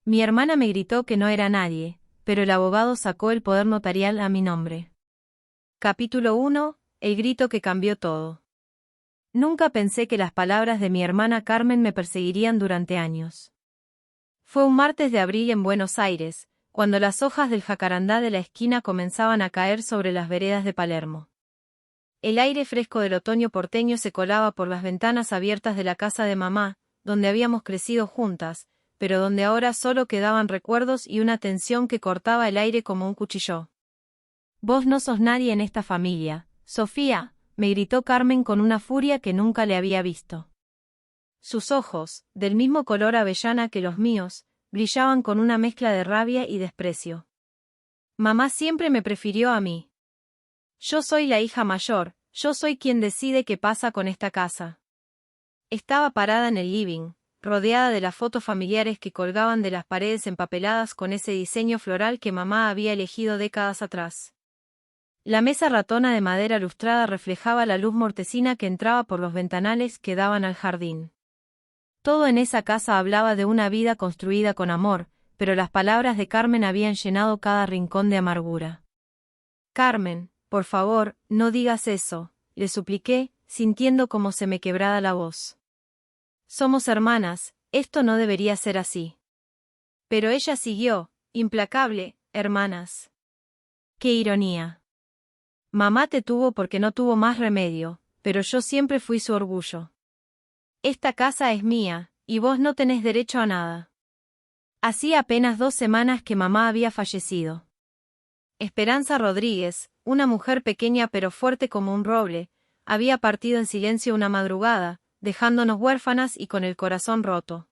Mi hermana me gritó que no era nadie, pero el abogado sacó el poder notarial a mi nombre. Capítulo 1. El grito que cambió todo. Nunca pensé que las palabras de mi hermana Carmen me perseguirían durante años. Fue un martes de abril en Buenos Aires, cuando las hojas del jacarandá de la esquina comenzaban a caer sobre las veredas de Palermo. El aire fresco del otoño porteño se colaba por las ventanas abiertas de la casa de mamá, donde habíamos crecido juntas, pero donde ahora solo quedaban recuerdos y una tensión que cortaba el aire como un cuchillo. «Vos no sos nadie en esta familia, Sofía», me gritó Carmen con una furia que nunca le había visto. Sus ojos, del mismo color avellana que los míos, brillaban con una mezcla de rabia y desprecio. Mamá siempre me prefirió a mí. Yo soy la hija mayor, yo soy quien decide qué pasa con esta casa. Estaba parada en el living, rodeada de las fotos familiares que colgaban de las paredes empapeladas con ese diseño floral que mamá había elegido décadas atrás. La mesa ratona de madera lustrada reflejaba la luz mortecina que entraba por los ventanales que daban al jardín. Todo en esa casa hablaba de una vida construida con amor, pero las palabras de Carmen habían llenado cada rincón de amargura. «Carmen, por favor, no digas eso», le supliqué, sintiendo como se me quebraba la voz. «Somos hermanas, esto no debería ser así». Pero ella siguió, implacable: «Hermanas. ¡Qué ironía! Mamá te tuvo porque no tuvo más remedio, pero yo siempre fui su orgullo. Esta casa es mía, y vos no tenés derecho a nada». Hacía apenas 2 semanas que mamá había fallecido. Esperanza Rodríguez, una mujer pequeña pero fuerte como un roble, había partido en silencio una madrugada, dejándonos huérfanas y con el corazón roto.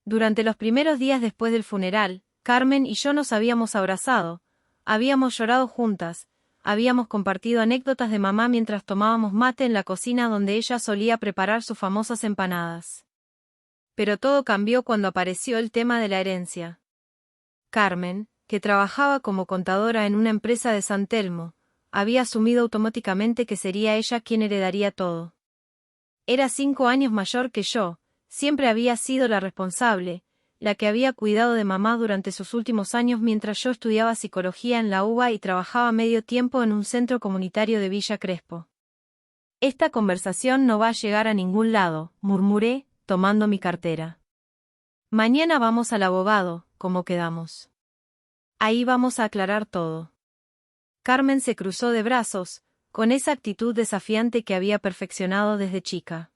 Durante los primeros días después del funeral, Carmen y yo nos habíamos abrazado, habíamos llorado juntas, habíamos compartido anécdotas de mamá mientras tomábamos mate en la cocina donde ella solía preparar sus famosas empanadas. Pero todo cambió cuando apareció el tema de la herencia. Carmen, que trabajaba como contadora en una empresa de San Telmo, había asumido automáticamente que sería ella quien heredaría todo. Era 5 años mayor que yo, siempre había sido la responsable, la que había cuidado de mamá durante sus últimos años mientras yo estudiaba psicología en la UBA y trabajaba medio tiempo en un centro comunitario de Villa Crespo. «Esta conversación no va a llegar a ningún lado», murmuré, tomando mi cartera. «Mañana vamos al abogado, como quedamos. Ahí vamos a aclarar todo». Carmen se cruzó de brazos, con esa actitud desafiante que había perfeccionado desde chica.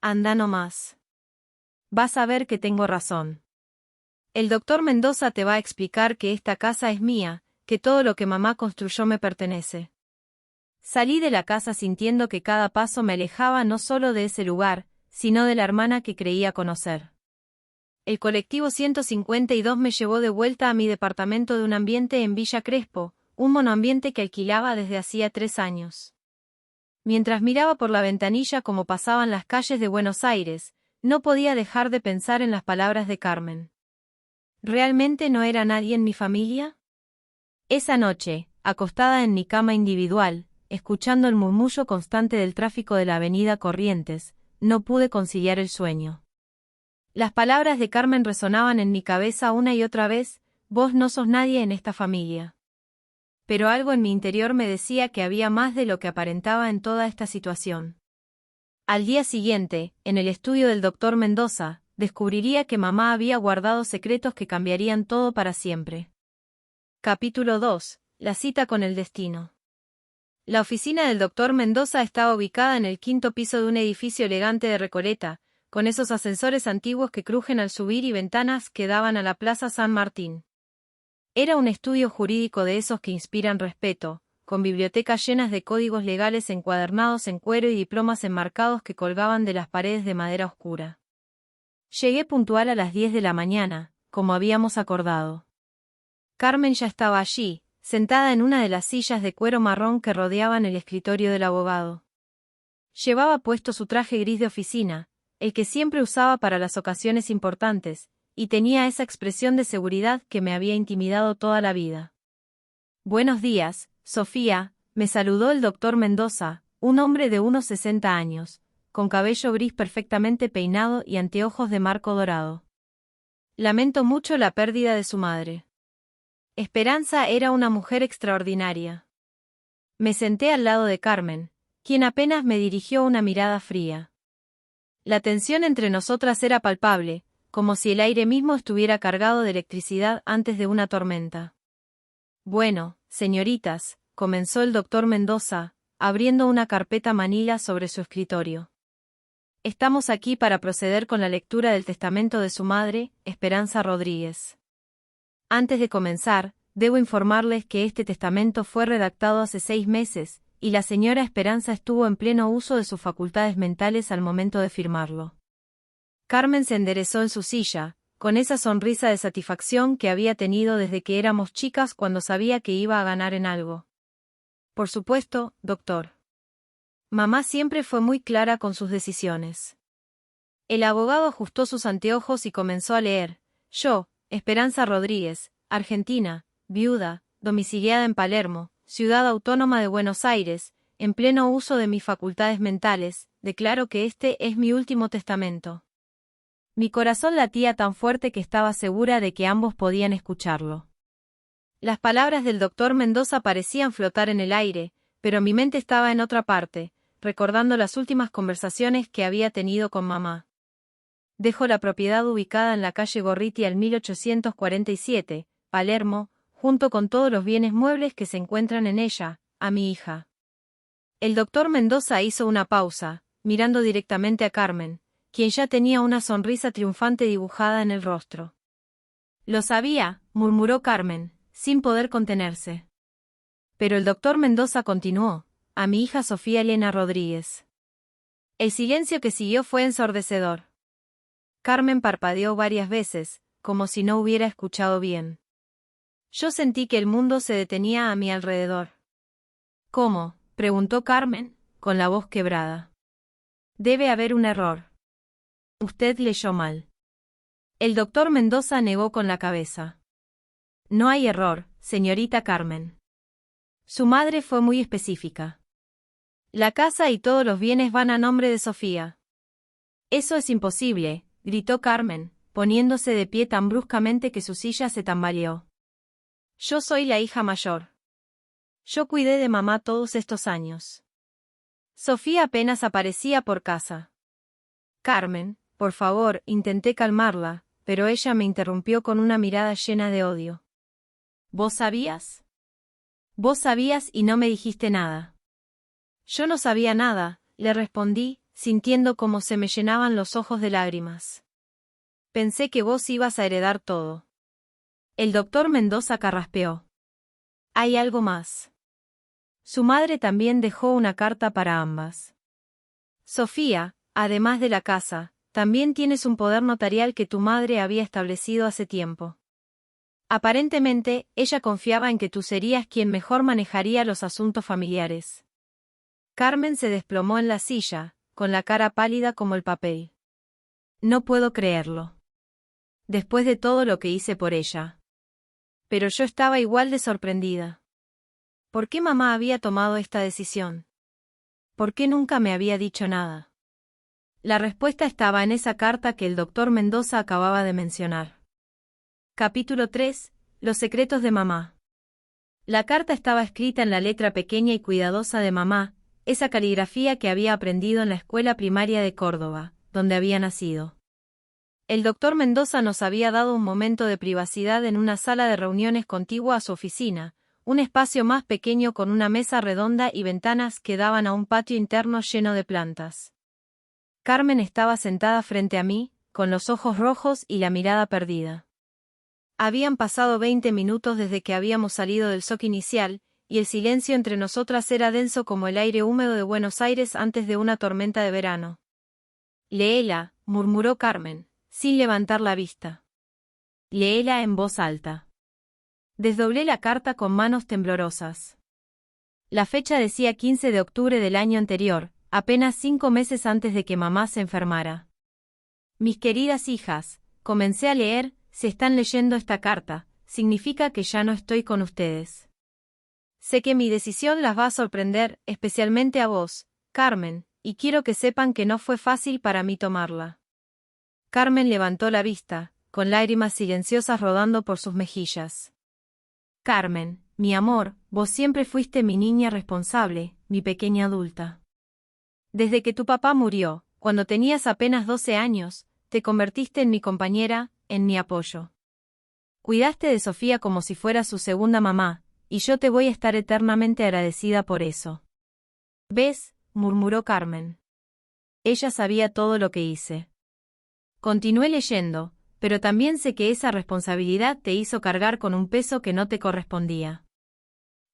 «Anda nomás. Vas a ver que tengo razón. El doctor Mendoza te va a explicar que esta casa es mía, que todo lo que mamá construyó me pertenece». Salí de la casa sintiendo que cada paso me alejaba no solo de ese lugar, sino de la hermana que creía conocer. El colectivo 152 me llevó de vuelta a mi departamento de un ambiente en Villa Crespo, un monoambiente que alquilaba desde hacía 3 años. Mientras miraba por la ventanilla cómo pasaban las calles de Buenos Aires, no podía dejar de pensar en las palabras de Carmen. ¿Realmente no era nadie en mi familia? Esa noche, acostada en mi cama individual, escuchando el murmullo constante del tráfico de la avenida Corrientes, no pude conciliar el sueño. Las palabras de Carmen resonaban en mi cabeza una y otra vez: «Vos no sos nadie en esta familia». Pero algo en mi interior me decía que había más de lo que aparentaba en toda esta situación. Al día siguiente, en el estudio del doctor Mendoza, descubriría que mamá había guardado secretos que cambiarían todo para siempre. Capítulo 2. La cita con el destino. La oficina del doctor Mendoza estaba ubicada en el 5º piso de un edificio elegante de Recoleta, con esos ascensores antiguos que crujen al subir y ventanas que daban a la Plaza San Martín. Era un estudio jurídico de esos que inspiran respeto, con bibliotecas llenas de códigos legales encuadernados en cuero y diplomas enmarcados que colgaban de las paredes de madera oscura. Llegué puntual a las 10 de la mañana, como habíamos acordado. Carmen ya estaba allí, sentada en una de las sillas de cuero marrón que rodeaban el escritorio del abogado. Llevaba puesto su traje gris de oficina, el que siempre usaba para las ocasiones importantes, y tenía esa expresión de seguridad que me había intimidado toda la vida. «Buenos días, Sofía», me saludó el doctor Mendoza, un hombre de unos 60 años, con cabello gris perfectamente peinado y anteojos de marco dorado. Lamento mucho la pérdida de su madre. Esperanza era una mujer extraordinaria. Me senté al lado de Carmen, quien apenas me dirigió una mirada fría. La tensión entre nosotras era palpable, como si el aire mismo estuviera cargado de electricidad antes de una tormenta. Bueno, señoritas, comenzó el doctor Mendoza, abriendo una carpeta manila sobre su escritorio. Estamos aquí para proceder con la lectura del testamento de su madre, Esperanza Rodríguez. Antes de comenzar, debo informarles que este testamento fue redactado hace 6 meses, y la señora Esperanza estuvo en pleno uso de sus facultades mentales al momento de firmarlo. Carmen se enderezó en su silla, con esa sonrisa de satisfacción que había tenido desde que éramos chicas cuando sabía que iba a ganar en algo. Por supuesto, doctor. Mamá siempre fue muy clara con sus decisiones. El abogado ajustó sus anteojos y comenzó a leer. Yo, Esperanza Rodríguez, argentina, viuda, domiciliada en Palermo, ciudad autónoma de Buenos Aires, en pleno uso de mis facultades mentales, declaro que este es mi último testamento. Mi corazón latía tan fuerte que estaba segura de que ambos podían escucharlo. Las palabras del doctor Mendoza parecían flotar en el aire, pero mi mente estaba en otra parte, recordando las últimas conversaciones que había tenido con mamá. Dejo la propiedad ubicada en la calle Gorriti al 1847, Palermo, junto con todos los bienes muebles que se encuentran en ella, a mi hija. El doctor Mendoza hizo una pausa, mirando directamente a Carmen, quien ya tenía una sonrisa triunfante dibujada en el rostro. Lo sabía, murmuró Carmen, sin poder contenerse. Pero el doctor Mendoza continuó, a mi hija Sofía Elena Rodríguez. El silencio que siguió fue ensordecedor. Carmen parpadeó varias veces, como si no hubiera escuchado bien. Yo sentí que el mundo se detenía a mi alrededor. ¿Cómo?, preguntó Carmen, con la voz quebrada. Debe haber un error. Usted leyó mal. El doctor Mendoza negó con la cabeza. No hay error, señorita Carmen. Su madre fue muy específica. La casa y todos los bienes van a nombre de Sofía. Eso es imposible, gritó Carmen, poniéndose de pie tan bruscamente que su silla se tambaleó. Yo soy la hija mayor. Yo cuidé de mamá todos estos años. Sofía apenas aparecía por casa. Carmen, por favor, intenté calmarla, pero ella me interrumpió con una mirada llena de odio. ¿Vos sabías? Vos sabías y no me dijiste nada. Yo no sabía nada, le respondí, sintiendo cómo se me llenaban los ojos de lágrimas. Pensé que vos ibas a heredar todo. El doctor Mendoza carraspeó. Hay algo más. Su madre también dejó una carta para ambas. Sofía, además de la casa, también tienes un poder notarial que tu madre había establecido hace tiempo. Aparentemente, ella confiaba en que tú serías quien mejor manejaría los asuntos familiares. Carmen se desplomó en la silla, con la cara pálida como el papel. No puedo creerlo. Después de todo lo que hice por ella. Pero yo estaba igual de sorprendida. ¿Por qué mamá había tomado esta decisión? ¿Por qué nunca me había dicho nada? La respuesta estaba en esa carta que el doctor Mendoza acababa de mencionar. Capítulo 3. Los secretos de mamá. La carta estaba escrita en la letra pequeña y cuidadosa de mamá, esa caligrafía que había aprendido en la escuela primaria de Córdoba, donde había nacido. El doctor Mendoza nos había dado un momento de privacidad en una sala de reuniones contigua a su oficina, un espacio más pequeño con una mesa redonda y ventanas que daban a un patio interno lleno de plantas. Carmen estaba sentada frente a mí, con los ojos rojos y la mirada perdida. Habían pasado 20 minutos desde que habíamos salido del shock inicial, y el silencio entre nosotras era denso como el aire húmedo de Buenos Aires antes de una tormenta de verano. Léela, murmuró Carmen, sin levantar la vista. Léela en voz alta. Desdoblé la carta con manos temblorosas. La fecha decía 15 de octubre del año anterior, apenas 5 meses antes de que mamá se enfermara. Mis queridas hijas, comencé a leer, si están leyendo esta carta, significa que ya no estoy con ustedes. Sé que mi decisión las va a sorprender, especialmente a vos, Carmen, y quiero que sepan que no fue fácil para mí tomarla. Carmen levantó la vista, con lágrimas silenciosas rodando por sus mejillas. Carmen, mi amor, vos siempre fuiste mi niña responsable, mi pequeña adulta. Desde que tu papá murió, cuando tenías apenas 12 años, te convertiste en mi compañera, en mi apoyo. Cuidaste de Sofía como si fuera su segunda mamá, y yo te voy a estar eternamente agradecida por eso. ¿Ves?, murmuró Carmen. Ella sabía todo lo que hice. Continué leyendo, pero también sé que esa responsabilidad te hizo cargar con un peso que no te correspondía.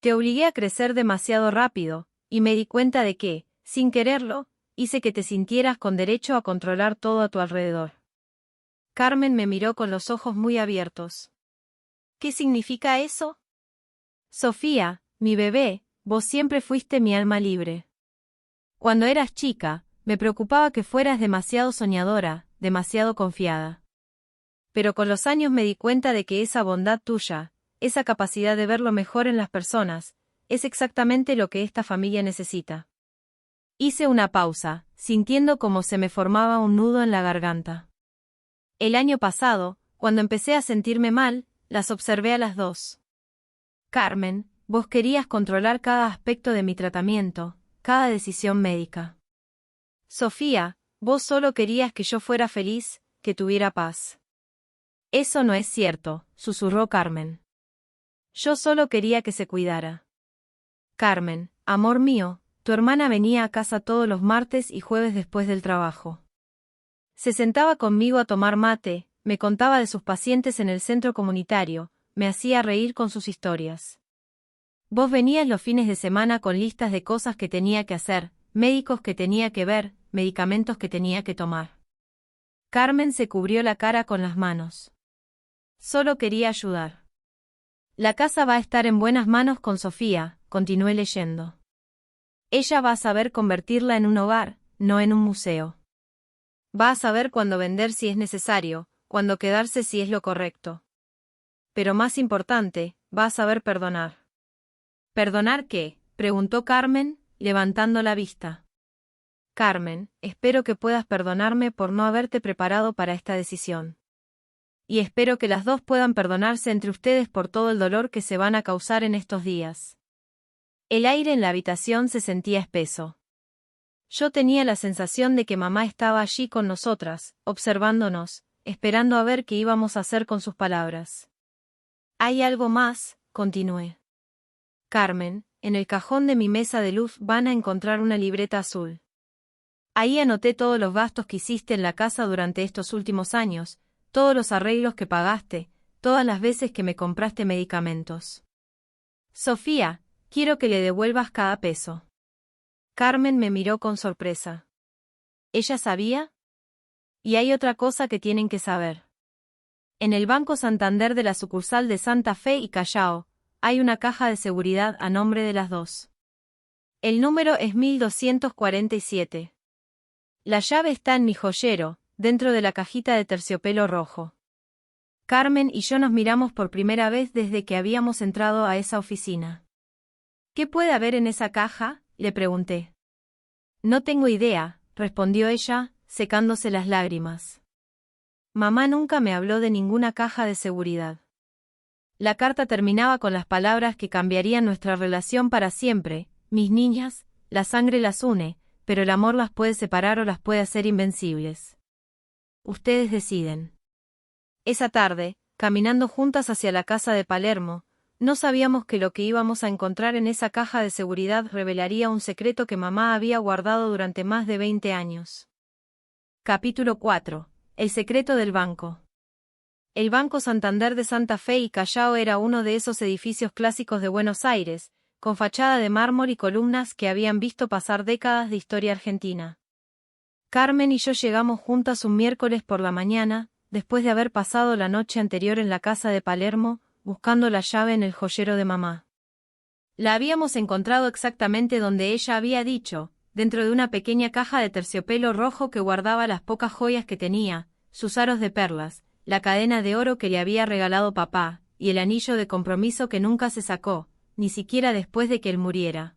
Te obligué a crecer demasiado rápido, y me di cuenta de que, sin quererlo, hice que te sintieras con derecho a controlar todo a tu alrededor. Carmen me miró con los ojos muy abiertos. ¿Qué significa eso? Sofía, mi bebé, vos siempre fuiste mi alma libre. Cuando eras chica, me preocupaba que fueras demasiado soñadora, demasiado confiada. Pero con los años me di cuenta de que esa bondad tuya, esa capacidad de ver lo mejor en las personas, es exactamente lo que esta familia necesita. Hice una pausa, sintiendo como se me formaba un nudo en la garganta. El año pasado, cuando empecé a sentirme mal, las observé a las dos. Carmen, vos querías controlar cada aspecto de mi tratamiento, cada decisión médica. Sofía, vos solo querías que yo fuera feliz, que tuviera paz. Eso no es cierto, susurró Carmen. Yo solo quería que se cuidara. Carmen, amor mío, tu hermana venía a casa todos los martes y jueves después del trabajo. Se sentaba conmigo a tomar mate, me contaba de sus pacientes en el centro comunitario, me hacía reír con sus historias. Vos venías los fines de semana con listas de cosas que tenía que hacer, médicos que tenía que ver, medicamentos que tenía que tomar. Carmen se cubrió la cara con las manos. Solo quería ayudar. La casa va a estar en buenas manos con Sofía, continué leyendo. Ella va a saber convertirla en un hogar, no en un museo. Va a saber cuándo vender si es necesario, cuándo quedarse si es lo correcto. Pero más importante, va a saber perdonar. ¿Perdonar qué?, preguntó Carmen, levantando la vista. Carmen, espero que puedas perdonarme por no haberte preparado para esta decisión. Y espero que las dos puedan perdonarse entre ustedes por todo el dolor que se van a causar en estos días. El aire en la habitación se sentía espeso. Yo tenía la sensación de que mamá estaba allí con nosotras, observándonos, esperando a ver qué íbamos a hacer con sus palabras. Hay algo más, continué. Carmen, en el cajón de mi mesa de luz van a encontrar una libreta azul. Ahí anoté todos los gastos que hiciste en la casa durante estos últimos años, todos los arreglos que pagaste, todas las veces que me compraste medicamentos. Sofía, quiero que le devuelvas cada peso. Carmen me miró con sorpresa. ¿Ella sabía? Y hay otra cosa que tienen que saber. En el Banco Santander de la sucursal de Santa Fe y Callao, hay una caja de seguridad a nombre de las dos. El número es 1247. La llave está en mi joyero, dentro de la cajita de terciopelo rojo. Carmen y yo nos miramos por primera vez desde que habíamos entrado a esa oficina. ¿Qué puede haber en esa caja?, le pregunté. No tengo idea, respondió ella, secándose las lágrimas. Mamá nunca me habló de ninguna caja de seguridad. La carta terminaba con las palabras que cambiarían nuestra relación para siempre. Mis niñas, la sangre las une, pero el amor las puede separar o las puede hacer invencibles. Ustedes deciden. Esa tarde, caminando juntas hacia la casa de Palermo, no sabíamos que lo que íbamos a encontrar en esa caja de seguridad revelaría un secreto que mamá había guardado durante más de 20 años. Capítulo 4. El secreto del banco. El Banco Santander de Santa Fe y Callao era uno de esos edificios clásicos de Buenos Aires, con fachada de mármol y columnas que habían visto pasar décadas de historia argentina. Carmen y yo llegamos juntas un miércoles por la mañana, después de haber pasado la noche anterior en la casa de Palermo, buscando la llave en el joyero de mamá. La habíamos encontrado exactamente donde ella había dicho, dentro de una pequeña caja de terciopelo rojo que guardaba las pocas joyas que tenía, sus aros de perlas, la cadena de oro que le había regalado papá, y el anillo de compromiso que nunca se sacó, ni siquiera después de que él muriera.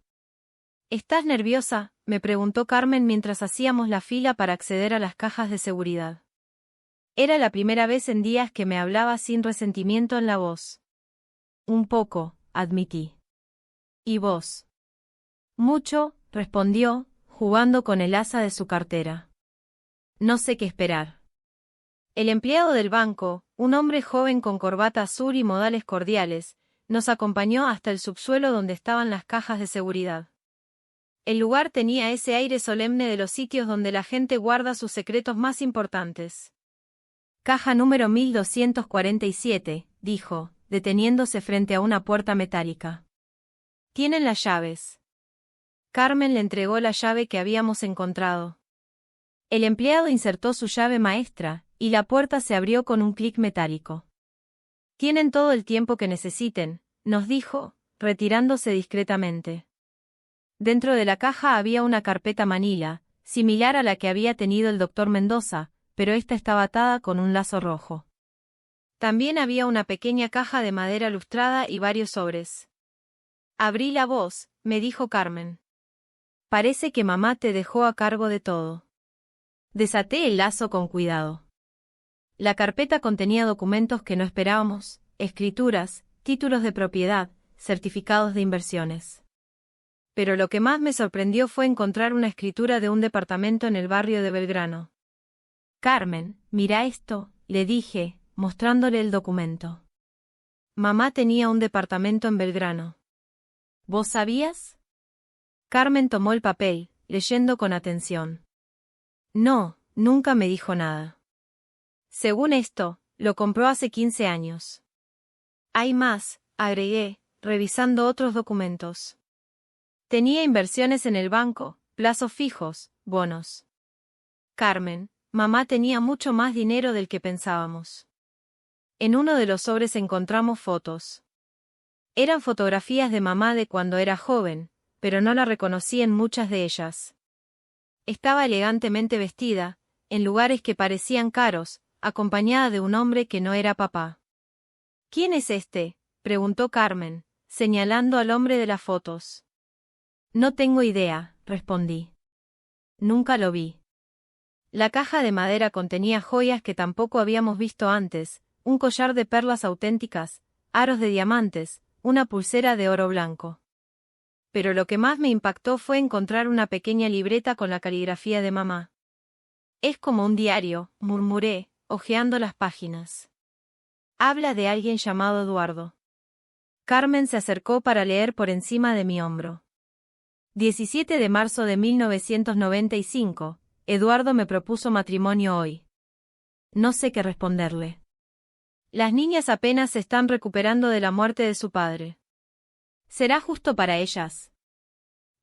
¿Estás nerviosa?, me preguntó Carmen mientras hacíamos la fila para acceder a las cajas de seguridad. Era la primera vez en días que me hablaba sin resentimiento en la voz. Un poco, admití. ¿Y vos? Mucho, respondió, jugando con el asa de su cartera. No sé qué esperar. El empleado del banco, un hombre joven con corbata azul y modales cordiales, nos acompañó hasta el subsuelo donde estaban las cajas de seguridad. El lugar tenía ese aire solemne de los sitios donde la gente guarda sus secretos más importantes. Caja número 1247, dijo, deteniéndose frente a una puerta metálica. Tienen las llaves. Carmen le entregó la llave que habíamos encontrado. El empleado insertó su llave maestra, y la puerta se abrió con un clic metálico. Tienen todo el tiempo que necesiten, nos dijo, retirándose discretamente. Dentro de la caja había una carpeta manila, similar a la que había tenido el doctor Mendoza, pero esta estaba atada con un lazo rojo. También había una pequeña caja de madera lustrada y varios sobres. Abrí la voz, me dijo Carmen. Parece que mamá te dejó a cargo de todo. Desaté el lazo con cuidado. La carpeta contenía documentos que no esperábamos, escrituras, títulos de propiedad, certificados de inversiones. Pero lo que más me sorprendió fue encontrar una escritura de un departamento en el barrio de Belgrano. Carmen, mira esto, le dije, mostrándole el documento. Mamá tenía un departamento en Belgrano. ¿Vos sabías? Carmen tomó el papel, leyendo con atención. No, nunca me dijo nada. Según esto, lo compró hace 15 años. Hay más, agregué, revisando otros documentos. Tenía inversiones en el banco, plazos fijos, bonos. Carmen, mamá tenía mucho más dinero del que pensábamos. En uno de los sobres encontramos fotos. Eran fotografías de mamá de cuando era joven, pero no la reconocí en muchas de ellas. Estaba elegantemente vestida, en lugares que parecían caros, acompañada de un hombre que no era papá. ¿Quién es este?, preguntó Carmen, señalando al hombre de las fotos. No tengo idea, respondí. Nunca lo vi. La caja de madera contenía joyas que tampoco habíamos visto antes, un collar de perlas auténticas, aros de diamantes, una pulsera de oro blanco. Pero lo que más me impactó fue encontrar una pequeña libreta con la caligrafía de mamá. Es como un diario, murmuré, hojeando las páginas. Habla de alguien llamado Eduardo. Carmen se acercó para leer por encima de mi hombro. 17 de marzo de 1995, Eduardo me propuso matrimonio hoy. No sé qué responderle. Las niñas apenas se están recuperando de la muerte de su padre. ¿Será justo para ellas?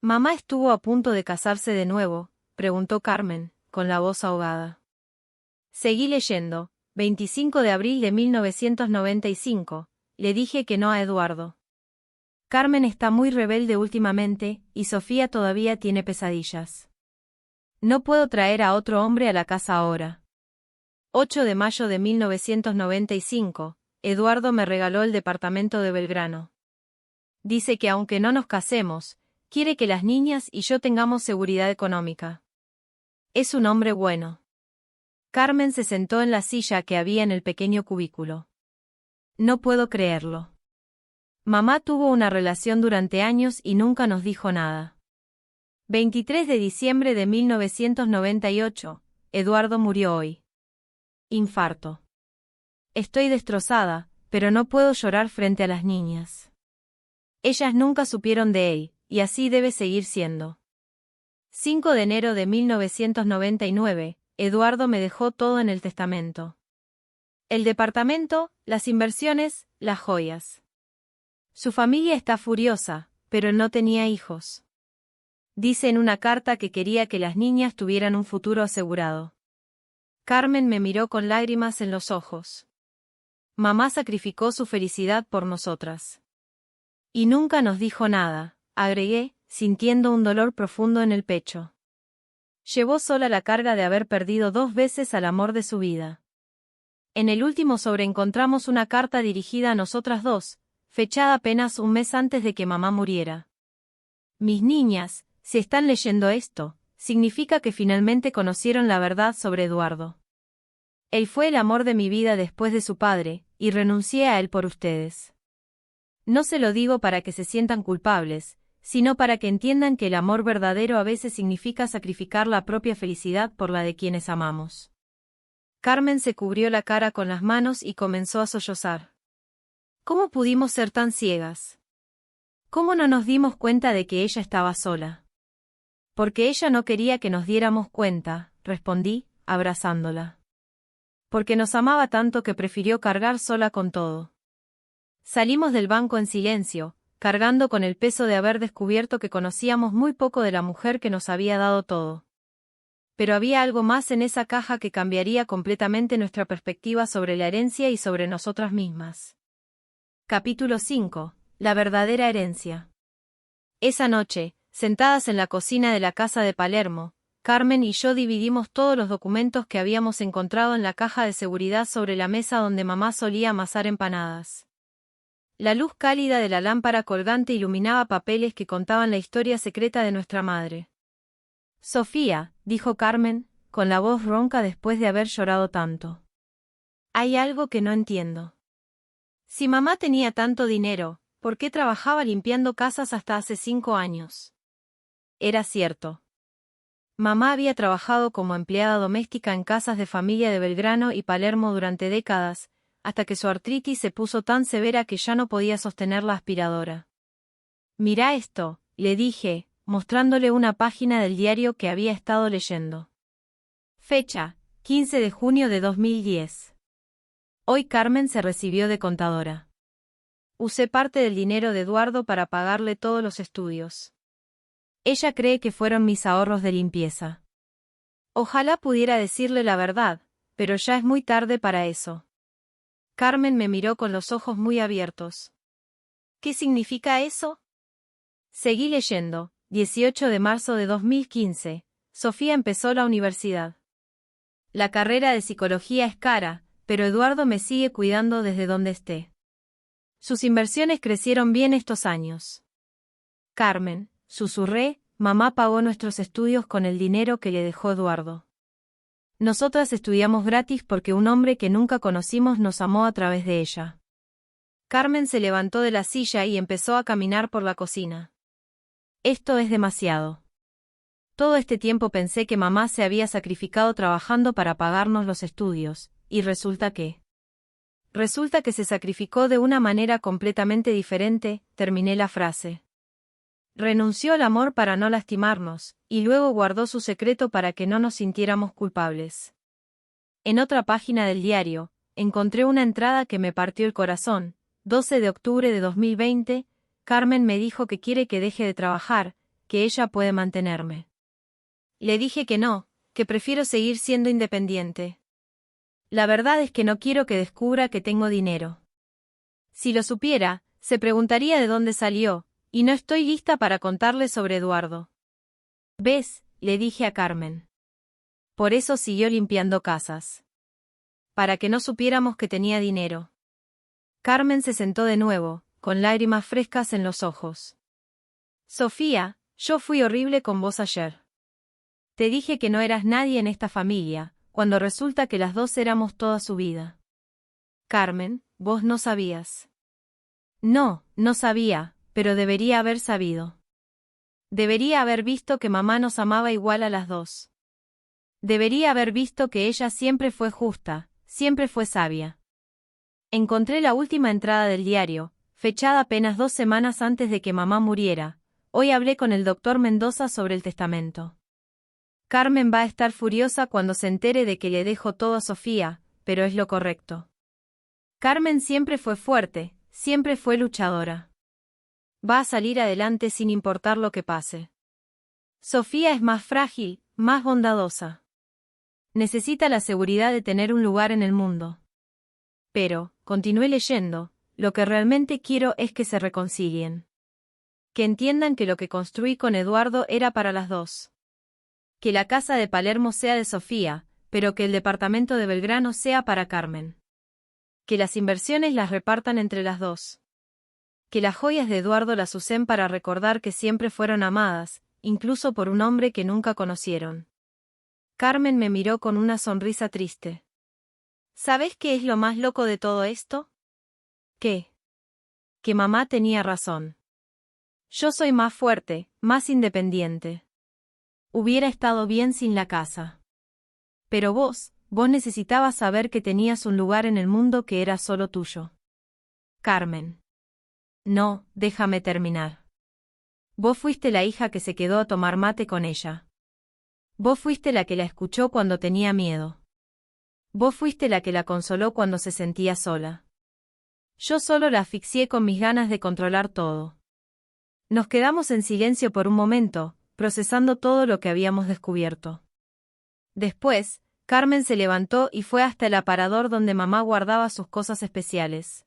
¿Mamá estuvo a punto de casarse de nuevo?, preguntó Carmen, con la voz ahogada. Seguí leyendo. 25 de abril de 1995, le dije que no a Eduardo. Carmen está muy rebelde últimamente, y Sofía todavía tiene pesadillas. No puedo traer a otro hombre a la casa ahora. 8 de mayo de 1995, Eduardo me regaló el departamento de Belgrano. Dice que aunque no nos casemos, quiere que las niñas y yo tengamos seguridad económica. Es un hombre bueno. Carmen se sentó en la silla que había en el pequeño cubículo. No puedo creerlo. Mamá tuvo una relación durante años y nunca nos dijo nada. 23 de diciembre de 1998, Eduardo murió hoy. Infarto. Estoy destrozada, pero no puedo llorar frente a las niñas. Ellas nunca supieron de él, y así debe seguir siendo. 5 de enero de 1999, Eduardo me dejó todo en el testamento. El departamento, las inversiones, las joyas. Su familia está furiosa, pero no tenía hijos. Dice en una carta que quería que las niñas tuvieran un futuro asegurado. Carmen me miró con lágrimas en los ojos. Mamá sacrificó su felicidad por nosotras. Y nunca nos dijo nada, agregué, sintiendo un dolor profundo en el pecho. Llevó sola la carga de haber perdido 2 veces al amor de su vida. En el último sobre encontramos una carta dirigida a nosotras dos, fechada apenas un mes antes de que mamá muriera. Mis niñas, si están leyendo esto, significa que finalmente conocieron la verdad sobre Eduardo. Él fue el amor de mi vida después de su padre, y renuncié a él por ustedes. No se lo digo para que se sientan culpables, sino para que entiendan que el amor verdadero a veces significa sacrificar la propia felicidad por la de quienes amamos. Carmen se cubrió la cara con las manos y comenzó a sollozar. ¿Cómo pudimos ser tan ciegas? ¿Cómo no nos dimos cuenta de que ella estaba sola? Porque ella no quería que nos diéramos cuenta, respondí, abrazándola. Porque nos amaba tanto que prefirió cargar sola con todo. Salimos del banco en silencio, cargando con el peso de haber descubierto que conocíamos muy poco de la mujer que nos había dado todo. Pero había algo más en esa caja que cambiaría completamente nuestra perspectiva sobre la herencia y sobre nosotras mismas. Capítulo 5. La verdadera herencia. Esa noche, sentadas en la cocina de la casa de Palermo, Carmen y yo dividimos todos los documentos que habíamos encontrado en la caja de seguridad sobre la mesa donde mamá solía amasar empanadas. La luz cálida de la lámpara colgante iluminaba papeles que contaban la historia secreta de nuestra madre. Sofía, dijo Carmen, con la voz ronca después de haber llorado tanto. Hay algo que no entiendo. Si mamá tenía tanto dinero, ¿por qué trabajaba limpiando casas hasta hace 5 años? Era cierto. Mamá había trabajado como empleada doméstica en casas de familia de Belgrano y Palermo durante décadas, hasta que su artritis se puso tan severa que ya no podía sostener la aspiradora. Mirá esto, le dije, mostrándole una página del diario que había estado leyendo. Fecha, 15 de junio de 2010. Hoy Carmen se recibió de contadora. Usé parte del dinero de Eduardo para pagarle todos los estudios. Ella cree que fueron mis ahorros de limpieza. Ojalá pudiera decirle la verdad, pero ya es muy tarde para eso. Carmen me miró con los ojos muy abiertos. ¿Qué significa eso? Seguí leyendo. 18 de marzo de 2015. Sofía empezó la universidad. La carrera de psicología es cara, pero Eduardo me sigue cuidando desde donde esté. Sus inversiones crecieron bien estos años. Carmen, susurré, mamá pagó nuestros estudios con el dinero que le dejó Eduardo. Nosotras estudiamos gratis porque un hombre que nunca conocimos nos amó a través de ella. Carmen se levantó de la silla y empezó a caminar por la cocina. Esto es demasiado. Todo este tiempo pensé que mamá se había sacrificado trabajando para pagarnos los estudios, y resulta que se sacrificó de una manera completamente diferente, terminé la frase. Renunció al amor para no lastimarnos, y luego guardó su secreto para que no nos sintiéramos culpables. En otra página del diario, encontré una entrada que me partió el corazón. 12 de octubre de 2020, Carmen me dijo que quiere que deje de trabajar, que ella puede mantenerme. Le dije que no, que prefiero seguir siendo independiente. La verdad es que no quiero que descubra que tengo dinero. Si lo supiera, se preguntaría de dónde salió, y no estoy lista para contarle sobre Eduardo. ¿Ves?, le dije a Carmen. Por eso siguió limpiando casas. Para que no supiéramos que tenía dinero. Carmen se sentó de nuevo, con lágrimas frescas en los ojos. Sofía, yo fui horrible con vos ayer. Te dije que no eras nadie en esta familia, cuando resulta que las dos éramos toda su vida. Carmen, vos no sabías. No, no sabía, pero debería haber sabido. Debería haber visto que mamá nos amaba igual a las dos. Debería haber visto que ella siempre fue justa, siempre fue sabia. Encontré la última entrada del diario, fechada apenas 2 semanas antes de que mamá muriera. Hoy hablé con el doctor Mendoza sobre el testamento. Carmen va a estar furiosa cuando se entere de que le dejo todo a Sofía, pero es lo correcto. Carmen siempre fue fuerte, siempre fue luchadora. Va a salir adelante sin importar lo que pase. Sofía es más frágil, más bondadosa. Necesita la seguridad de tener un lugar en el mundo. Pero, continué leyendo, lo que realmente quiero es que se reconcilien. Que entiendan que lo que construí con Eduardo era para las dos. Que la casa de Palermo sea de Sofía, pero que el departamento de Belgrano sea para Carmen. Que las inversiones las repartan entre las dos. Que las joyas de Eduardo las usen para recordar que siempre fueron amadas, incluso por un hombre que nunca conocieron. Carmen me miró con una sonrisa triste. ¿Sabes qué es lo más loco de todo esto? ¿Qué? Que mamá tenía razón. Yo soy más fuerte, más independiente. Hubiera estado bien sin la casa. Pero vos necesitabas saber que tenías un lugar en el mundo que era solo tuyo. Carmen. No, déjame terminar. Vos fuiste la hija que se quedó a tomar mate con ella. Vos fuiste la que la escuchó cuando tenía miedo. Vos fuiste la que la consoló cuando se sentía sola. Yo solo la asfixié con mis ganas de controlar todo. Nos quedamos en silencio por un momento, procesando todo lo que habíamos descubierto. Después, Carmen se levantó y fue hasta el aparador donde mamá guardaba sus cosas especiales.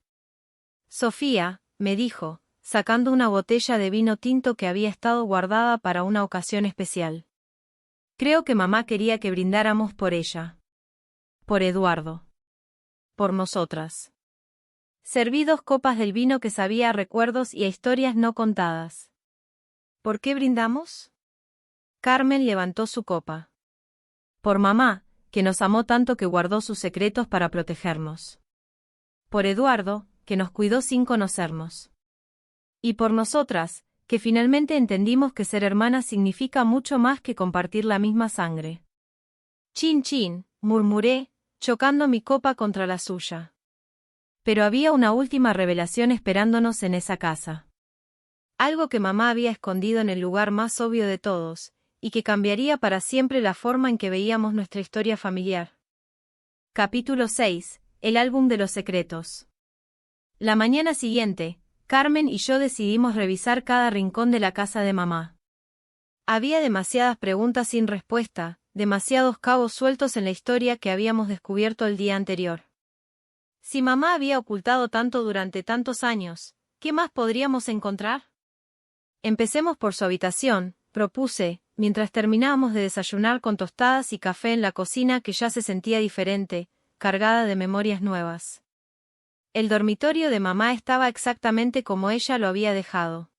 Sofía, me dijo, sacando una botella de vino tinto que había estado guardada para una ocasión especial. Creo que mamá quería que brindáramos por ella. Por Eduardo. Por nosotras. Serví 2 copas del vino que sabía a recuerdos y a historias no contadas. ¿Por qué brindamos? Carmen levantó su copa. Por mamá, que nos amó tanto que guardó sus secretos para protegernos. Por Eduardo, que nos cuidó sin conocernos. Y por nosotras, que finalmente entendimos que ser hermanas significa mucho más que compartir la misma sangre. Chin chin, murmuré, chocando mi copa contra la suya. Pero había una última revelación esperándonos en esa casa. Algo que mamá había escondido en el lugar más obvio de todos, y que cambiaría para siempre la forma en que veíamos nuestra historia familiar. Capítulo 6. El álbum de los secretos. La mañana siguiente, Carmen y yo decidimos revisar cada rincón de la casa de mamá. Había demasiadas preguntas sin respuesta, demasiados cabos sueltos en la historia que habíamos descubierto el día anterior. Si mamá había ocultado tanto durante tantos años, ¿qué más podríamos encontrar? Empecemos por su habitación, propuse, mientras terminábamos de desayunar con tostadas y café en la cocina que ya se sentía diferente, cargada de memorias nuevas. El dormitorio de mamá estaba exactamente como ella lo había dejado.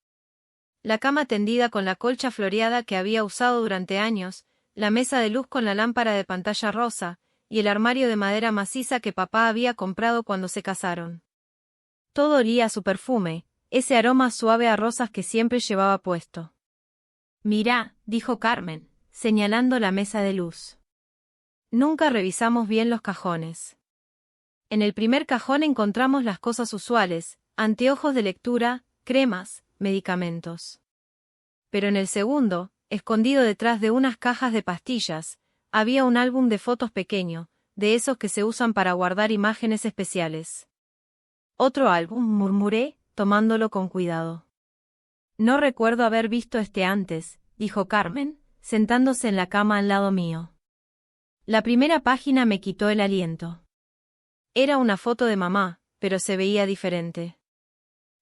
La cama tendida con la colcha floreada que había usado durante años, la mesa de luz con la lámpara de pantalla rosa, y el armario de madera maciza que papá había comprado cuando se casaron. Todo olía a su perfume, ese aroma suave a rosas que siempre llevaba puesto. «Mirá», dijo Carmen, señalando la mesa de luz. Nunca revisamos bien los cajones. En el primer cajón encontramos las cosas usuales, anteojos de lectura, cremas, medicamentos. Pero en el segundo, escondido detrás de unas cajas de pastillas, había un álbum de fotos pequeño, de esos que se usan para guardar imágenes especiales. «Otro álbum», murmuré, tomándolo con cuidado. «No recuerdo haber visto este antes», dijo Carmen, sentándose en la cama al lado mío. La primera página me quitó el aliento. Era una foto de mamá, pero se veía diferente.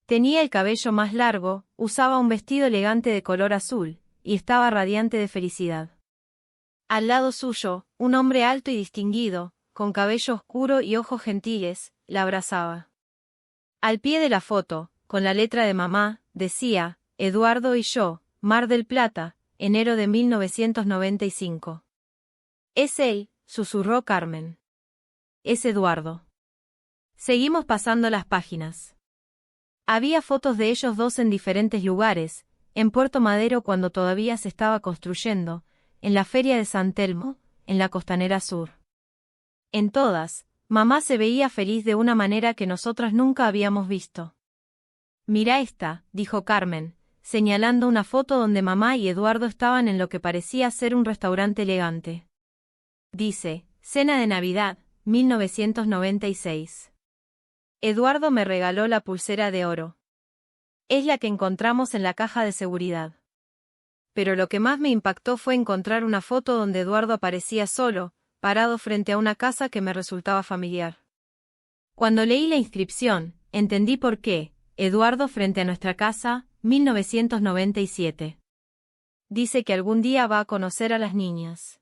Tenía el cabello más largo, usaba un vestido elegante de color azul, y estaba radiante de felicidad. Al lado suyo, un hombre alto y distinguido, con cabello oscuro y ojos gentiles, la abrazaba. Al pie de la foto, con la letra de mamá, decía, «Eduardo y yo, Mar del Plata, enero de 1995». «Es él», susurró Carmen. «Es Eduardo». Seguimos pasando las páginas. Había fotos de ellos dos en diferentes lugares, en Puerto Madero cuando todavía se estaba construyendo, en la Feria de San Telmo, en la Costanera Sur. En todas, mamá se veía feliz de una manera que nosotras nunca habíamos visto. «Mira esta», dijo Carmen, señalando una foto donde mamá y Eduardo estaban en lo que parecía ser un restaurante elegante. Dice, «Cena de Navidad, 1996». Eduardo me regaló la pulsera de oro. Es la que encontramos en la caja de seguridad. Pero lo que más me impactó fue encontrar una foto donde Eduardo aparecía solo, parado frente a una casa que me resultaba familiar. Cuando leí la inscripción, entendí por qué, Eduardo frente a nuestra casa, 1997. Dice que algún día va a conocer a las niñas.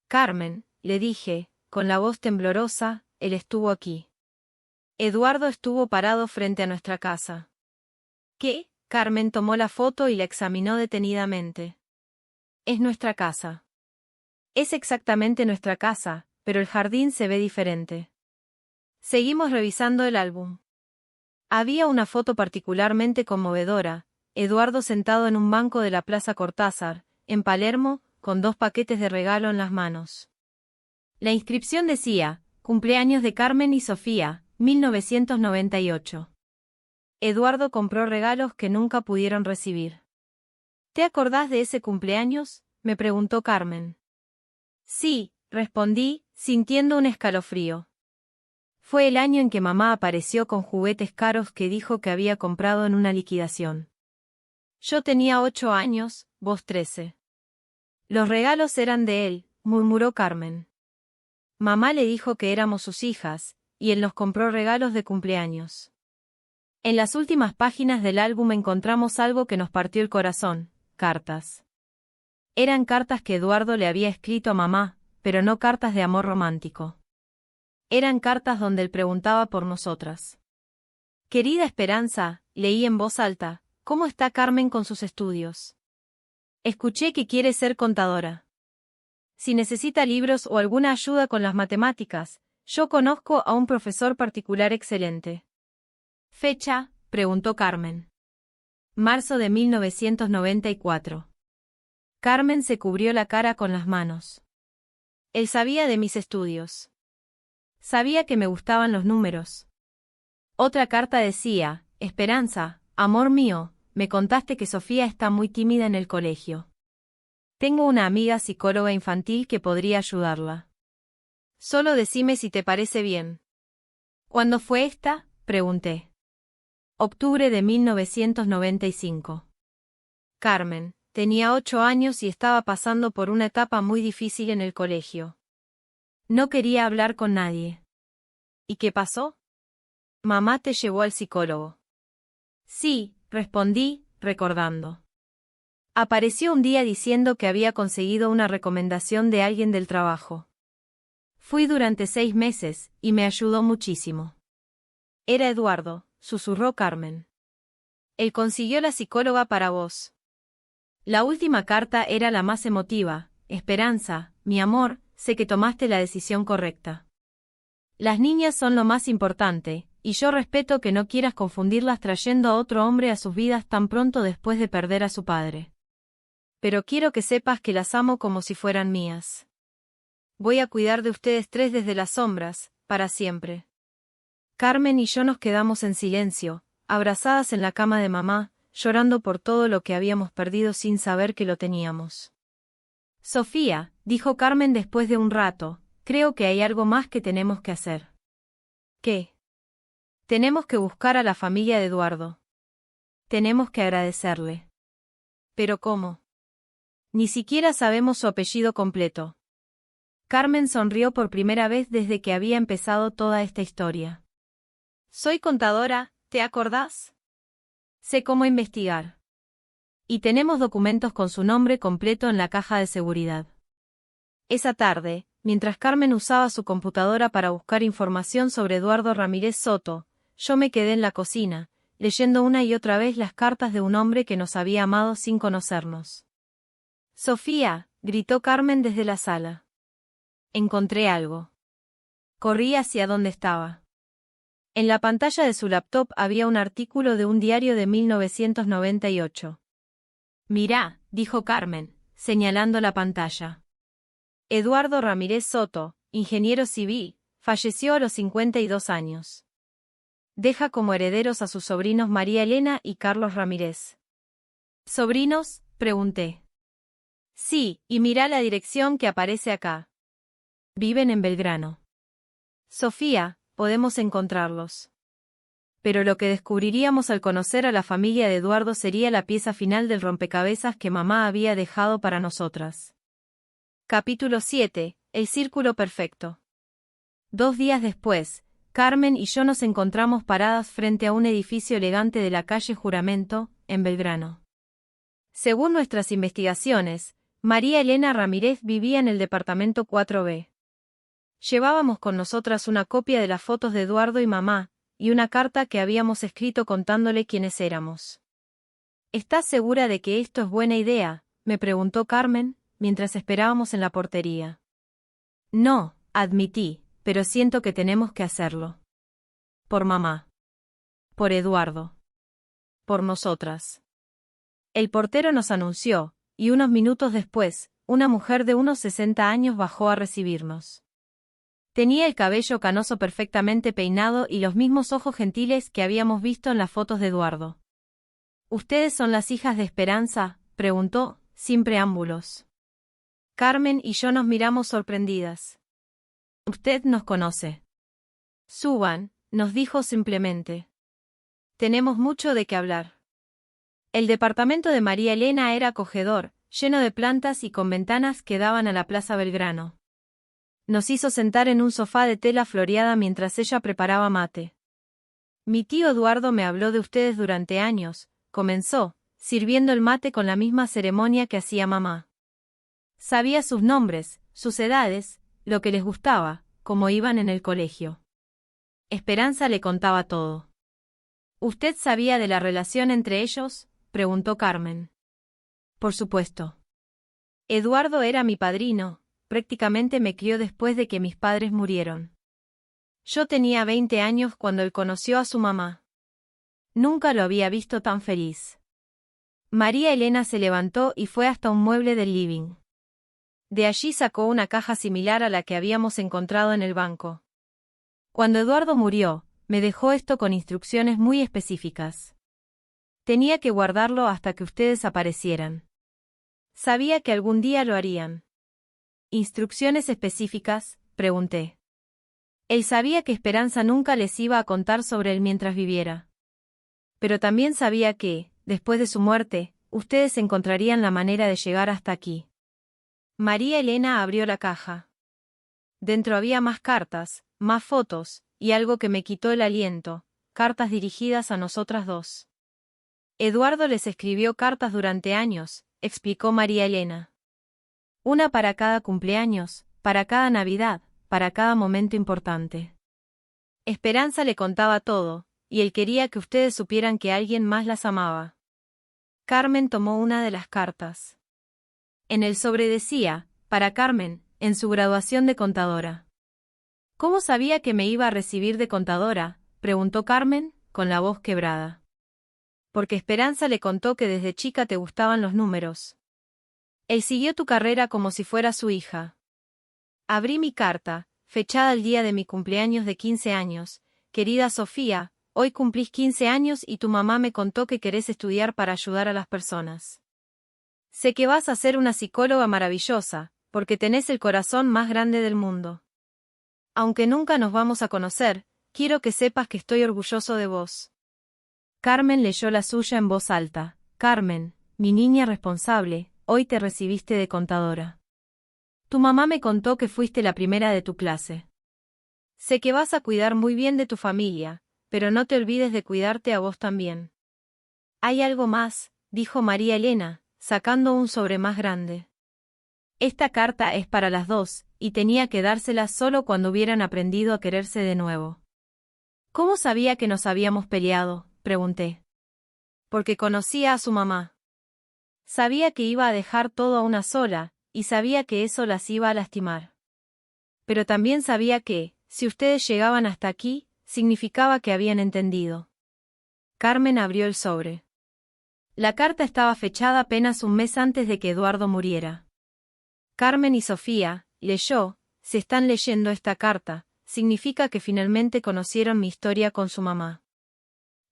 Carmen, le dije, con la voz temblorosa, él estuvo aquí. Eduardo estuvo parado frente a nuestra casa. ¿Qué? Carmen tomó la foto y la examinó detenidamente. Es nuestra casa. Es exactamente nuestra casa, pero el jardín se ve diferente. Seguimos revisando el álbum. Había una foto particularmente conmovedora, Eduardo sentado en un banco de la Plaza Cortázar, en Palermo, con 2 paquetes de regalo en las manos. La inscripción decía, cumpleaños de Carmen y Sofía, 1998. Eduardo compró regalos que nunca pudieron recibir. ¿Te acordás de ese cumpleaños?, me preguntó Carmen. Sí, respondí, sintiendo un escalofrío. Fue el año en que mamá apareció con juguetes caros que dijo que había comprado en una liquidación. Yo tenía 8 años, vos 13. Los regalos eran de él, murmuró Carmen. Mamá le dijo que éramos sus hijas, y él nos compró regalos de cumpleaños. En las últimas páginas del álbum encontramos algo que nos partió el corazón, cartas. Eran cartas que Eduardo le había escrito a mamá, pero no cartas de amor romántico. Eran cartas donde él preguntaba por nosotras. Querida Esperanza, leí en voz alta, ¿cómo está Carmen con sus estudios? Escuché que quiere ser contadora. Si necesita libros o alguna ayuda con las matemáticas, yo conozco a un profesor particular excelente. ¿Fecha?, preguntó Carmen. Marzo de 1994. Carmen se cubrió la cara con las manos. Él sabía de mis estudios. Sabía que me gustaban los números. Otra carta decía, Esperanza, amor mío, me contaste que Sofía está muy tímida en el colegio. Tengo una amiga psicóloga infantil que podría ayudarla. Solo decime si te parece bien. ¿Cuándo fue esta?, pregunté. Octubre de 1995. Carmen, tenía 8 años y estaba pasando por una etapa muy difícil en el colegio. No quería hablar con nadie. ¿Y qué pasó? Mamá te llevó al psicólogo. Sí, respondí, recordando. Apareció un día diciendo que había conseguido una recomendación de alguien del trabajo. Fui durante 6 meses, y me ayudó muchísimo. Era Eduardo, susurró Carmen. Él consiguió la psicóloga para vos. La última carta era la más emotiva. Esperanza, mi amor, sé que tomaste la decisión correcta. Las niñas son lo más importante, y yo respeto que no quieras confundirlas trayendo a otro hombre a sus vidas tan pronto después de perder a su padre. Pero quiero que sepas que las amo como si fueran mías. Voy a cuidar de ustedes 3 desde las sombras, para siempre. Carmen y yo nos quedamos en silencio, abrazadas en la cama de mamá, llorando por todo lo que habíamos perdido sin saber que lo teníamos. Sofía, dijo Carmen después de un rato, creo que hay algo más que tenemos que hacer. ¿Qué? Tenemos que buscar a la familia de Eduardo. Tenemos que agradecerle. ¿Pero cómo? Ni siquiera sabemos su apellido completo. Carmen sonrió por primera vez desde que había empezado toda esta historia. Soy contadora, ¿te acordás? Sé cómo investigar. Y tenemos documentos con su nombre completo en la caja de seguridad. Esa tarde, mientras Carmen usaba su computadora para buscar información sobre Eduardo Ramírez Soto, yo me quedé en la cocina, leyendo una y otra vez las cartas de un hombre que nos había amado sin conocernos. Sofía, gritó Carmen desde la sala. Encontré algo. Corrí hacia donde estaba. En la pantalla de su laptop había un artículo de un diario de 1998. Mirá, dijo Carmen, señalando la pantalla. Eduardo Ramírez Soto, ingeniero civil, falleció a los 52 años. Deja como herederos a sus sobrinos María Elena y Carlos Ramírez. ¿Sobrinos?, pregunté. Sí, y mirá la dirección que aparece acá. Viven en Belgrano. Sofía, podemos encontrarlos. Pero lo que descubriríamos al conocer a la familia de Eduardo sería la pieza final del rompecabezas que mamá había dejado para nosotras. Capítulo 7. El círculo perfecto. 2 días después, Carmen y yo nos encontramos paradas frente a un edificio elegante de la calle Juramento, en Belgrano. Según nuestras investigaciones, María Elena Ramírez vivía en el departamento 4B. Llevábamos con nosotras una copia de las fotos de Eduardo y mamá, y una carta que habíamos escrito contándole quiénes éramos. ¿Estás segura de que esto es buena idea?, me preguntó Carmen, mientras esperábamos en la portería. No, admití, pero siento que tenemos que hacerlo. Por mamá. Por Eduardo. Por nosotras. El portero nos anunció, y unos minutos después, una mujer de unos 60 años bajó a recibirnos. Tenía el cabello canoso perfectamente peinado y los mismos ojos gentiles que habíamos visto en las fotos de Eduardo. ¿Ustedes son las hijas de Esperanza?, preguntó, sin preámbulos. Carmen y yo nos miramos sorprendidas. Usted nos conoce. Suban, nos dijo simplemente. Tenemos mucho de qué hablar. El departamento de María Elena era acogedor, lleno de plantas y con ventanas que daban a la Plaza Belgrano. Nos hizo sentar en un sofá de tela floreada mientras ella preparaba mate. Mi tío Eduardo me habló de ustedes durante años, comenzó, sirviendo el mate con la misma ceremonia que hacía mamá. Sabía sus nombres, sus edades, lo que les gustaba, cómo iban en el colegio. Esperanza le contaba todo. ¿Usted sabía de la relación entre ellos?, preguntó Carmen. Por supuesto. Eduardo era mi padrino, prácticamente me crió después de que mis padres murieron. Yo tenía 20 años cuando él conoció a su mamá. Nunca lo había visto tan feliz. María Elena se levantó y fue hasta un mueble del living. De allí sacó una caja similar a la que habíamos encontrado en el banco. Cuando Eduardo murió, me dejó esto con instrucciones muy específicas. Tenía que guardarlo hasta que ustedes aparecieran. Sabía que algún día lo harían. ¿Instrucciones específicas?, pregunté. Él sabía que Esperanza nunca les iba a contar sobre él mientras viviera. Pero también sabía que, después de su muerte, ustedes encontrarían la manera de llegar hasta aquí. María Elena abrió la caja. Dentro había más cartas, más fotos, y algo que me quitó el aliento, cartas dirigidas a nosotras dos. Eduardo les escribió cartas durante años, explicó María Elena. Una para cada cumpleaños, para cada Navidad, para cada momento importante. Esperanza le contaba todo, y él quería que ustedes supieran que alguien más las amaba. Carmen tomó una de las cartas. En el sobre decía, para Carmen, en su graduación de contadora. ¿Cómo sabía que me iba a recibir de contadora?, preguntó Carmen, con la voz quebrada. Porque Esperanza le contó que desde chica te gustaban los números. Él siguió tu carrera como si fuera su hija. Abrí mi carta, fechada el día de mi cumpleaños de 15 años. Querida Sofía, hoy cumplís 15 años y tu mamá me contó que querés estudiar para ayudar a las personas. Sé que vas a ser una psicóloga maravillosa, porque tenés el corazón más grande del mundo. Aunque nunca nos vamos a conocer, quiero que sepas que estoy orgulloso de vos. Carmen leyó la suya en voz alta. Carmen, mi niña responsable, hoy te recibiste de contadora. Tu mamá me contó que fuiste la primera de tu clase. Sé que vas a cuidar muy bien de tu familia, pero no te olvides de cuidarte a vos también. Hay algo más, dijo María Elena, sacando un sobre más grande. Esta carta es para las dos, y tenía que dárselas solo cuando hubieran aprendido a quererse de nuevo. ¿Cómo sabía que nos habíamos peleado?, pregunté. Porque conocía a su mamá. Sabía que iba a dejar todo a una sola, y sabía que eso las iba a lastimar. Pero también sabía que, si ustedes llegaban hasta aquí, significaba que habían entendido. Carmen abrió el sobre. La carta estaba fechada apenas un mes antes de que Eduardo muriera. Carmen y Sofía, leyó, si están leyendo esta carta, significa que finalmente conocieron mi historia con su mamá.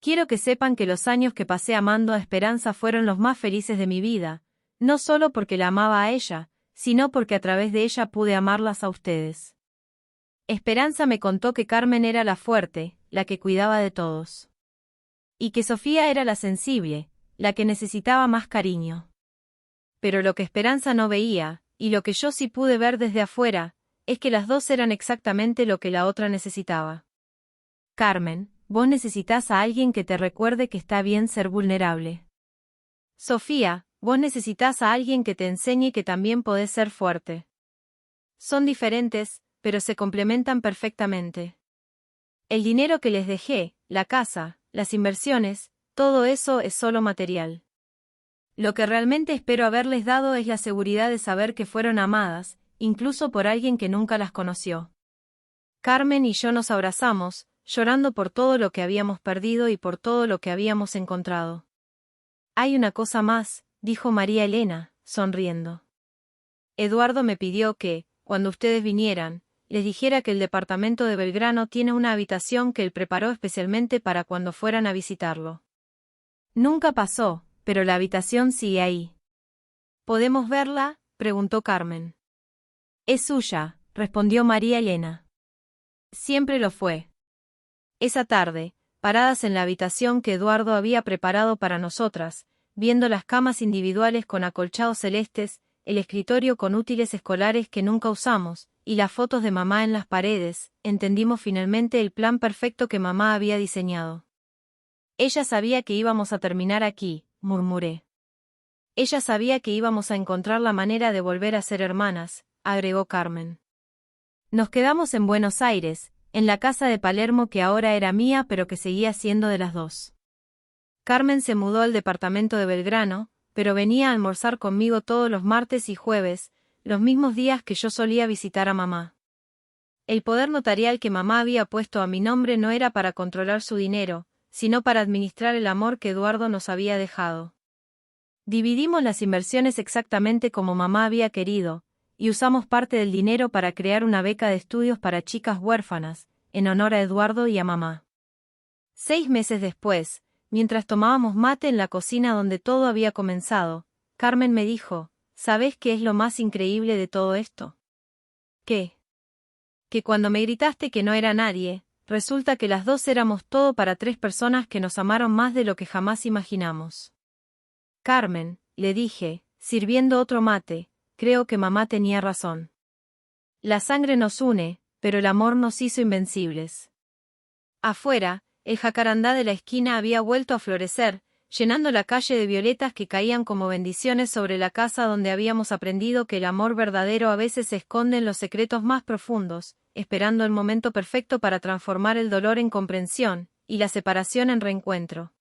Quiero que sepan que los años que pasé amando a Esperanza fueron los más felices de mi vida, no solo porque la amaba a ella, sino porque a través de ella pude amarlas a ustedes. Esperanza me contó que Carmen era la fuerte, la que cuidaba de todos. Y que Sofía era la sensible, la que necesitaba más cariño. Pero lo que Esperanza no veía, y lo que yo sí pude ver desde afuera, es que las dos eran exactamente lo que la otra necesitaba. Carmen, vos necesitás a alguien que te recuerde que está bien ser vulnerable. Sofía, vos necesitás a alguien que te enseñe que también podés ser fuerte. Son diferentes, pero se complementan perfectamente. El dinero que les dejé, la casa, las inversiones, todo eso es solo material. Lo que realmente espero haberles dado es la seguridad de saber que fueron amadas, incluso por alguien que nunca las conoció. Carmen y yo nos abrazamos, llorando por todo lo que habíamos perdido y por todo lo que habíamos encontrado. Hay una cosa más, dijo María Elena, sonriendo. Eduardo me pidió que, cuando ustedes vinieran, les dijera que el departamento de Belgrano tiene una habitación que él preparó especialmente para cuando fueran a visitarlo. Nunca pasó, pero la habitación sigue ahí. ¿Podemos verla?, preguntó Carmen. Es suya, respondió María Elena. Siempre lo fue. Esa tarde, paradas en la habitación que Eduardo había preparado para nosotras, viendo las camas individuales con acolchados celestes, el escritorio con útiles escolares que nunca usamos, y las fotos de mamá en las paredes, entendimos finalmente el plan perfecto que mamá había diseñado. Ella sabía que íbamos a terminar aquí, murmuré. Ella sabía que íbamos a encontrar la manera de volver a ser hermanas, agregó Carmen. Nos quedamos en Buenos Aires, en la casa de Palermo que ahora era mía pero que seguía siendo de las dos. Carmen se mudó al departamento de Belgrano, pero venía a almorzar conmigo todos los martes y jueves, los mismos días que yo solía visitar a mamá. El poder notarial que mamá había puesto a mi nombre no era para controlar su dinero, sino para administrar el amor que Eduardo nos había dejado. Dividimos las inversiones exactamente como mamá había querido, y usamos parte del dinero para crear una beca de estudios para chicas huérfanas, en honor a Eduardo y a mamá. 6 meses después, mientras tomábamos mate en la cocina donde todo había comenzado, Carmen me dijo, ¿sabes qué es lo más increíble de todo esto? ¿Qué? Que cuando me gritaste que no era nadie, resulta que las dos éramos todo para 3 personas que nos amaron más de lo que jamás imaginamos. Carmen, le dije, sirviendo otro mate, creo que mamá tenía razón. La sangre nos une, pero el amor nos hizo invencibles. Afuera, el jacarandá de la esquina había vuelto a florecer, llenando la calle de violetas que caían como bendiciones sobre la casa donde habíamos aprendido que el amor verdadero a veces se esconde en los secretos más profundos, esperando el momento perfecto para transformar el dolor en comprensión, y la separación en reencuentro.